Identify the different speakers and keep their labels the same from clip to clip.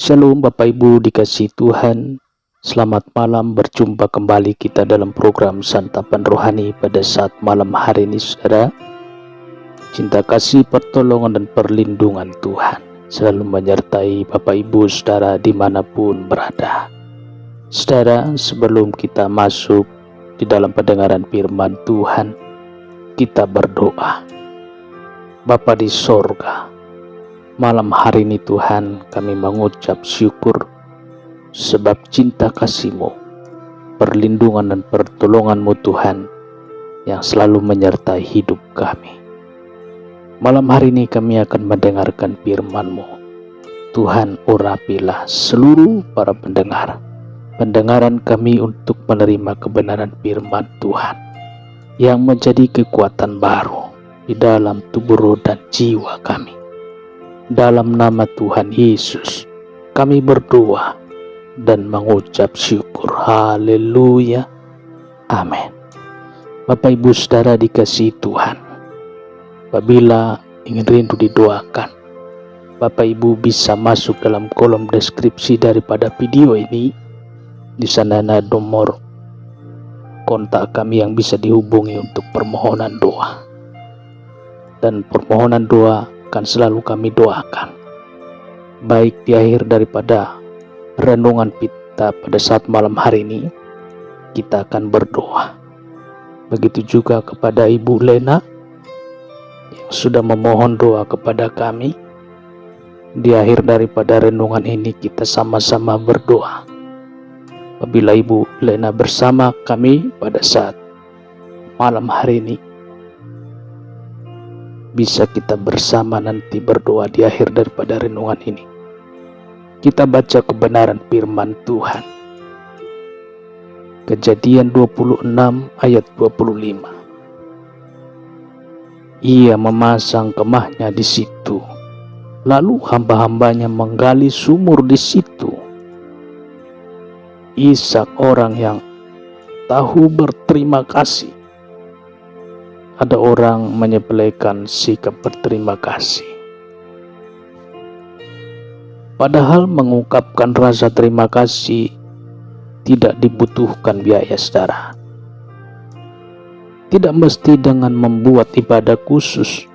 Speaker 1: Shalom Bapak Ibu dikasihi Tuhan. Selamat malam, berjumpa kembali kita dalam program Santapan Rohani pada saat malam hari ini, saudara. Cinta kasih, pertolongan dan perlindungan Tuhan selalu menyertai Bapak Ibu saudara dimanapun berada. Saudara, sebelum kita masuk di dalam pendengaran firman Tuhan, kita berdoa. Bapa di sorga, malam hari ini Tuhan, kami mengucap syukur sebab cinta kasih-Mu, perlindungan dan pertolongan-Mu Tuhan yang selalu menyertai hidup kami. Malam hari ini kami akan mendengarkan firman-Mu. Tuhan, urapilah seluruh para pendengaran kami untuk menerima kebenaran firman Tuhan yang menjadi kekuatan baru di dalam tubuh roh dan jiwa kami. Dalam nama Tuhan Yesus kami berdoa dan mengucap syukur. Haleluya. Amin. Bapak Ibu saudara dikasihi Tuhan, apabila ingin rindu didoakan, Bapak Ibu bisa masuk dalam kolom deskripsi daripada video ini. Di sana ada nomor kontak kami yang bisa dihubungi untuk permohonan doa. Dan permohonan doa akan selalu kami doakan, baik di akhir daripada renungan kita pada saat malam hari ini, kita akan berdoa. Begitu juga kepada Ibu Lena yang sudah memohon doa kepada kami. Di akhir daripada renungan ini kita sama-sama berdoa. Apabila Ibu Lena bersama kami pada saat malam hari ini, bisa kita bersama nanti berdoa di akhir daripada renungan ini. Kita baca kebenaran firman Tuhan. Kejadian 26 ayat 25. Ia memasang kemahnya di situ, lalu hamba-hambanya menggali sumur di situ. Ishak orang yang tahu berterima kasih. Ada orang menyepelekan sikap berterima kasih, padahal mengungkapkan rasa terima kasih tidak dibutuhkan biaya, saudara. Tidak mesti dengan membuat ibadah khusus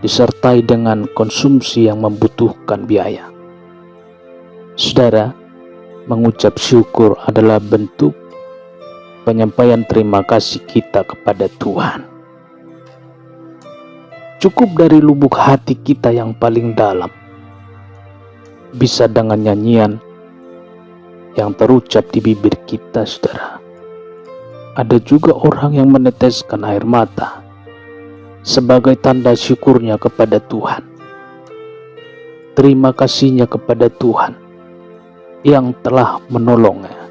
Speaker 1: disertai dengan konsumsi yang membutuhkan biaya. Saudara, mengucap syukur adalah bentuk penyampaian terima kasih kita kepada Tuhan. Cukup dari lubuk hati kita yang paling dalam, bisa dengan nyanyian yang terucap di bibir kita, saudara. Ada juga orang yang meneteskan air mata sebagai tanda syukurnya kepada Tuhan, terima kasihnya kepada Tuhan yang telah menolongnya.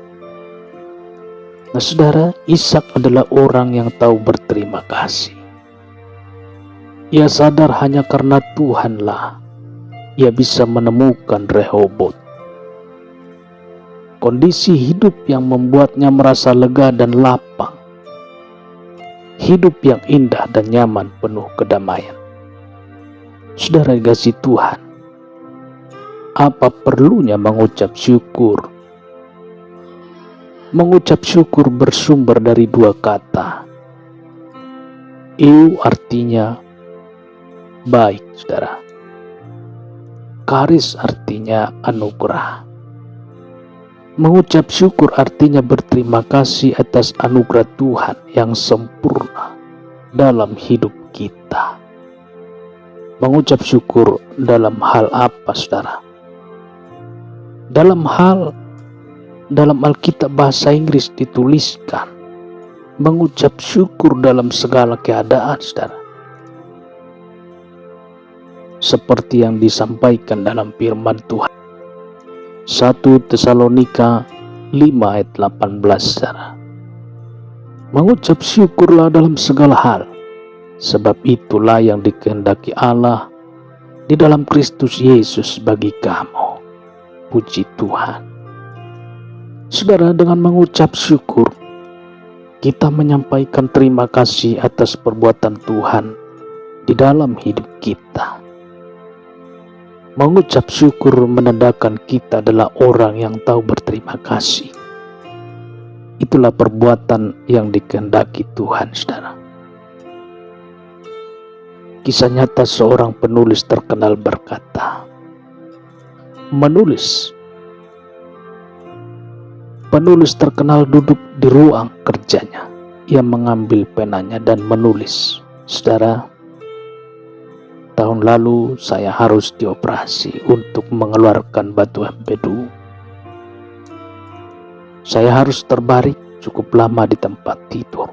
Speaker 1: Nah saudara, Ishak adalah orang yang tahu berterima kasih. Ia sadar hanya karena Tuhanlah ia bisa menemukan Rehobot. Kondisi hidup yang membuatnya merasa lega dan lapang. Hidup yang indah dan nyaman penuh kedamaian. Saudara dikasihi Tuhan, apa perlunya mengucap syukur? Mengucap syukur bersumber dari dua kata. Eu artinya baik, saudara. Karis artinya anugerah. Mengucap syukur artinya berterima kasih atas anugerah Tuhan yang sempurna dalam hidup kita. Mengucap syukur dalam hal apa, saudara? Dalam Alkitab bahasa Inggris dituliskan mengucap syukur dalam segala keadaan, saudara. Seperti yang disampaikan dalam firman Tuhan 1 Tesalonika 5 ayat 18, saudara. Mengucap syukurlah dalam segala hal, sebab itulah yang dikehendaki Allah di dalam Kristus Yesus bagi kamu. Puji Tuhan. Saudara, dengan mengucap syukur kita menyampaikan terima kasih atas perbuatan Tuhan di dalam hidup kita. Mengucap syukur menandakan kita adalah orang yang tahu berterima kasih. Itulah perbuatan yang dikehendaki Tuhan, saudara. Kisah nyata seorang penulis terkenal berkata, penulis terkenal duduk di ruang kerjanya. Ia mengambil penanya dan menulis, "Saudara, tahun lalu saya harus dioperasi untuk mengeluarkan batu empedu. Saya harus terbaring cukup lama di tempat tidur.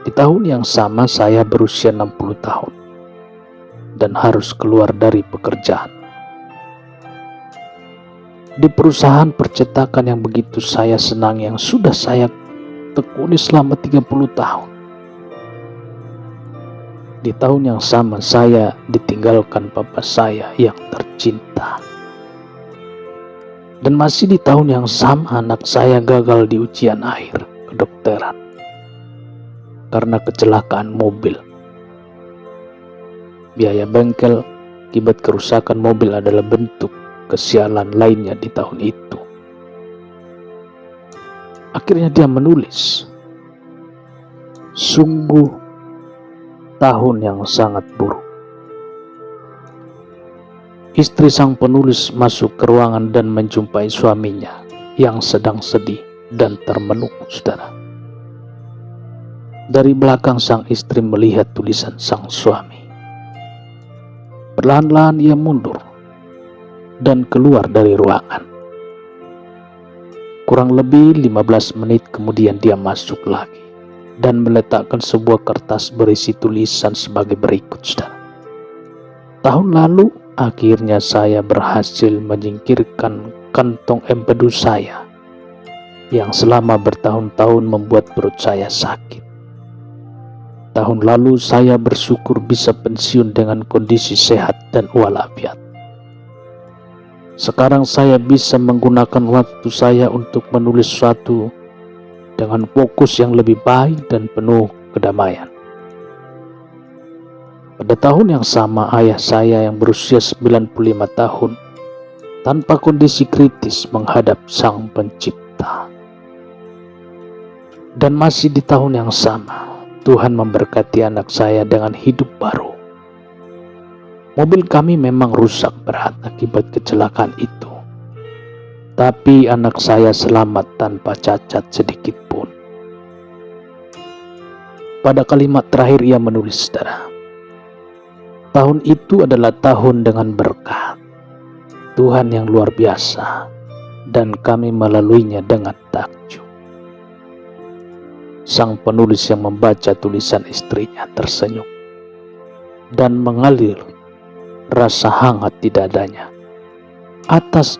Speaker 1: Di tahun yang sama saya berusia 60 tahun dan harus keluar dari pekerjaan. Di perusahaan percetakan yang begitu saya senang, yang sudah saya tekuni selama 30 tahun. Di tahun yang sama saya ditinggalkan papa saya yang tercinta. Dan masih di tahun yang sama anak saya gagal di ujian akhir kedokteran karena kecelakaan mobil. Biaya bengkel akibat kerusakan mobil adalah bentuk kesialan lainnya di tahun itu." Akhirnya dia menulis, "Sungguh tahun yang sangat buruk." Istri sang penulis masuk ke ruangan dan menjumpai suaminya yang sedang sedih dan termenung, saudara. Dari belakang sang istri melihat tulisan sang suami. Perlahan-lahan ia mundur dan keluar dari ruangan. Kurang lebih 15 menit kemudian dia masuk lagi dan meletakkan sebuah kertas berisi tulisan sebagai berikut, saudara. "Tahun lalu akhirnya saya berhasil menyingkirkan kantong empedu saya yang selama bertahun-tahun membuat perut saya sakit. Tahun lalu saya bersyukur bisa pensiun dengan kondisi sehat dan walafiat. Sekarang saya bisa menggunakan waktu saya untuk menulis sesuatu dengan fokus yang lebih baik dan penuh kedamaian. Pada tahun yang sama ayah saya yang berusia 95 tahun tanpa kondisi kritis menghadap Sang Pencipta. Dan masih di tahun yang sama Tuhan memberkati anak saya dengan hidup baru. Mobil kami memang rusak berat akibat kecelakaan itu, tapi anak saya selamat tanpa cacat sedikit pun." Pada kalimat terakhir ia menulis, saudara, "Tahun itu adalah tahun dengan berkat Tuhan yang luar biasa dan kami melaluinya dengan takjub." Sang penulis yang membaca tulisan istrinya tersenyum dan mengalir rasa hangat di dadanya atas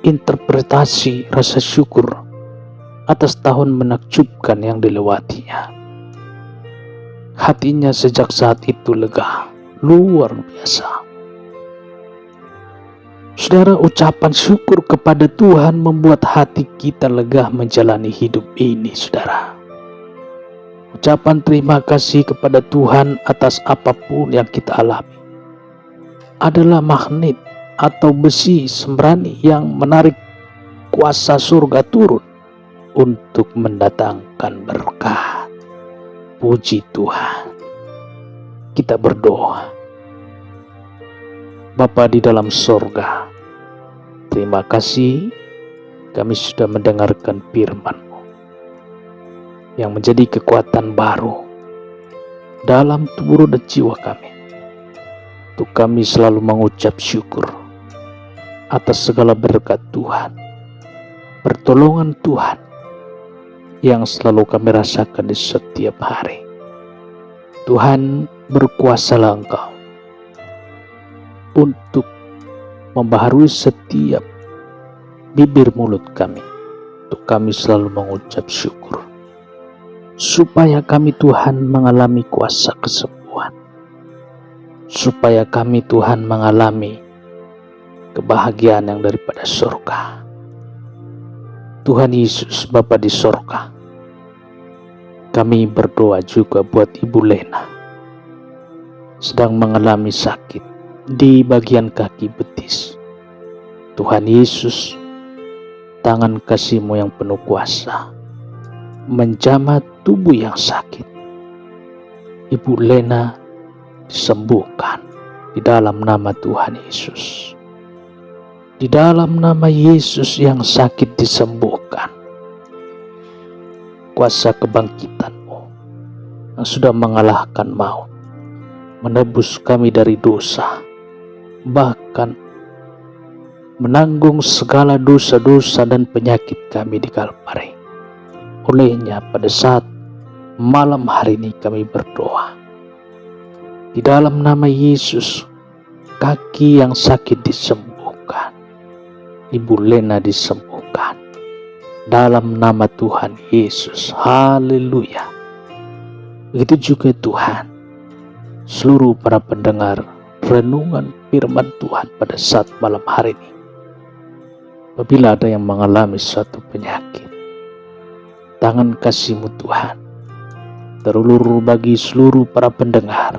Speaker 1: interpretasi rasa syukur atas tahun menakjubkan yang dilewatinya. Hatinya sejak saat itu lega, luar biasa. Saudara, ucapan syukur kepada Tuhan membuat hati kita lega menjalani hidup ini, saudara. Ucapan terima kasih kepada Tuhan atas apapun yang kita alami adalah magnet atau besi sembrani yang menarik kuasa surga turun untuk mendatangkan berkat. Puji Tuhan. Kita berdoa. Bapa di dalam sorga, terima kasih kami sudah mendengarkan firman-Mu yang menjadi kekuatan baru dalam tubuh dan jiwa kami. Untuk kami selalu mengucap syukur atas segala berkat Tuhan, pertolongan Tuhan yang selalu kami rasakan di setiap hari. Tuhan, berkuasalah Engkau untuk membaharui setiap bibir mulut kami, untuk kami selalu mengucap syukur, supaya kami Tuhan mengalami kuasa kesembuhan, supaya kami Tuhan mengalami kebahagiaan yang daripada surga. Tuhan Yesus, Bapa di surga, kami berdoa juga buat Ibu Lena. sedang mengalami sakit di bagian kaki betis. Tuhan Yesus, tangan kasih-Mu yang penuh kuasa menjamah tubuh yang sakit. Ibu Lena disembuhkan di dalam nama Tuhan Yesus. Di dalam nama Yesus yang sakit disembuhkan. Kuasa kebangkitan-Mu yang sudah mengalahkan maut, menebus kami dari dosa, bahkan menanggung segala dosa-dosa dan penyakit kami di Kalvari. Olehnya pada saat malam hari ini kami berdoa. Di dalam nama Yesus, kaki yang sakit disembuhkan. Ibu Lena disembuhkan. Dalam nama Tuhan Yesus. Haleluya. Begitu juga Tuhan, seluruh para pendengar renungan firman Tuhan pada saat malam hari ini. Apabila ada yang mengalami suatu penyakit, tangan kasih-Mu Tuhan terulur bagi seluruh para pendengar,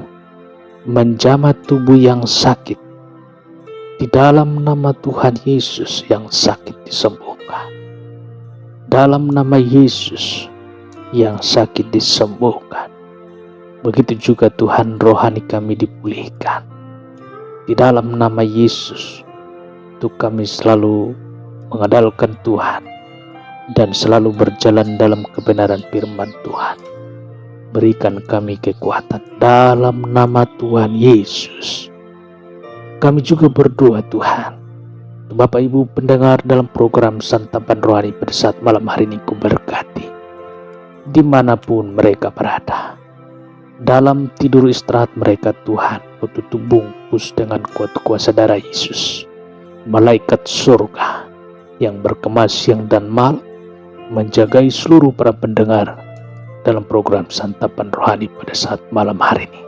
Speaker 1: menjamah tubuh yang sakit. Di dalam nama Tuhan Yesus yang sakit disembuhkan. Dalam nama Yesus yang sakit disembuhkan. Begitu juga Tuhan, rohani kami dipulihkan. Di dalam nama Yesus, untuk kami selalu mengandalkan Tuhan dan selalu berjalan dalam kebenaran firman Tuhan. Berikan kami kekuatan dalam nama Tuhan Yesus. Kami juga berdoa Tuhan, Bapak Ibu pendengar dalam program Santapan Rohani pada saat malam hari ini, Ku berkati dimanapun mereka berada. Dalam tidur istirahat mereka Tuhan, Ku tutup bungkus dengan kuat kuasa darah Yesus. Malaikat surga yang berkemas siang dan malam menjagai seluruh para pendengar dalam program Santapan Rohani pada saat malam hari ini.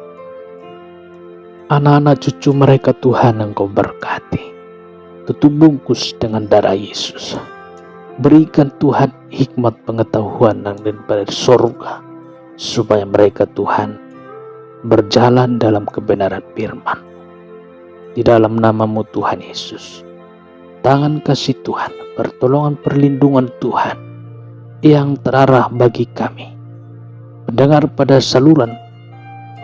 Speaker 1: Anak-anak cucu mereka Tuhan Engkau berkati. Tutup bungkus dengan darah Yesus. Berikan Tuhan hikmat pengetahuan yang dari surga, supaya mereka Tuhan berjalan dalam kebenaran firman. Di dalam nama-Mu Tuhan Yesus, tangan kasih Tuhan, pertolongan perlindungan Tuhan yang terarah bagi kami, mendengar pada saluran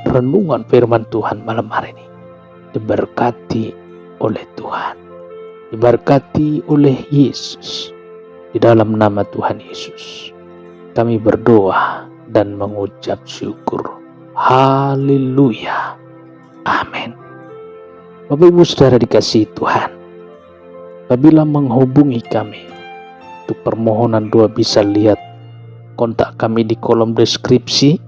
Speaker 1: renungan firman Tuhan malam hari ini, diberkati oleh Tuhan, diberkati oleh Yesus. Di dalam nama Tuhan Yesus kami berdoa dan mengucap syukur. Haleluya. Amin. Bapak Ibu Saudara dikasihi Tuhan, apabila menghubungi kami untuk permohonan doa, bisa lihat kontak kami di kolom deskripsi.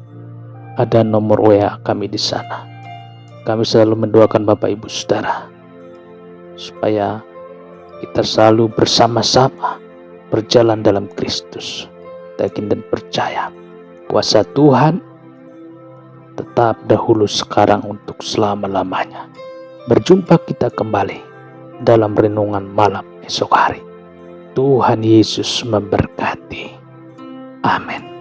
Speaker 1: Ada nomor WA kami di sana. Kami selalu mendoakan Bapak Ibu Saudara supaya kita selalu bersama-sama berjalan dalam Kristus. Yakin dan percaya kuasa Tuhan tetap dahulu, sekarang, untuk selama-lamanya. Berjumpa kita kembali dalam renungan malam esok hari. Tuhan Yesus memberkati. Amin.